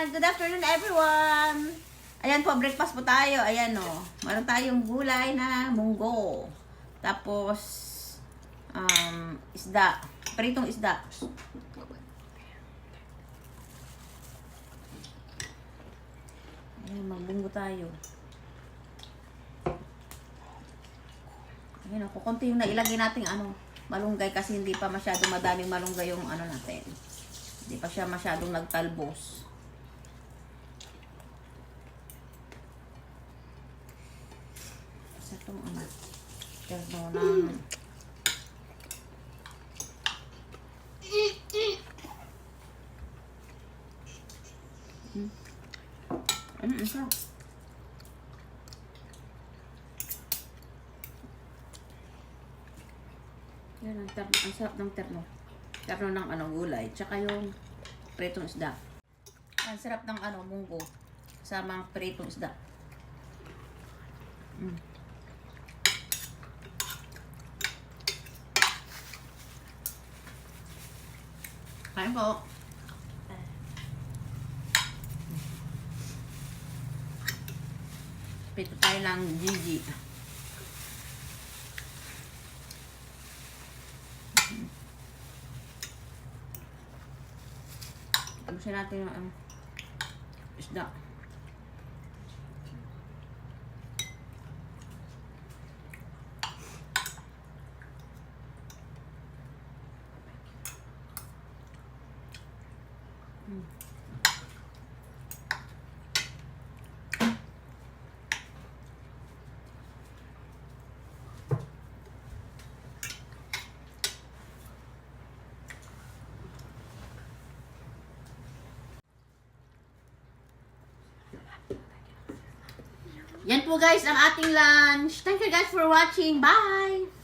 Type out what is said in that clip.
Ayan, good afternoon everyone. Ayan po, breakfast po tayo. Ayan o. Meron tayong gulay na munggo. Tapos, isda. Pritong isda. Ayan, magbunggo tayo. Ayan o, kukunti yung nailagay nating malunggay kasi hindi pa masyadong madaming malunggay yung natin. Hindi pa siya masyadong nagtalbos. Sa itong terno ng isa. Yan ang terno. Ang sarap ng terno. Terno ng gulay. Tsaka yung pritong isda. Ang sarap ng munggo. Kasama ang pritong isda. Kain po. Pito tayo ng Gigi. Tapusin natin yung isda. Yan po guys ang ating lunch. Thank you guys for watching. Bye!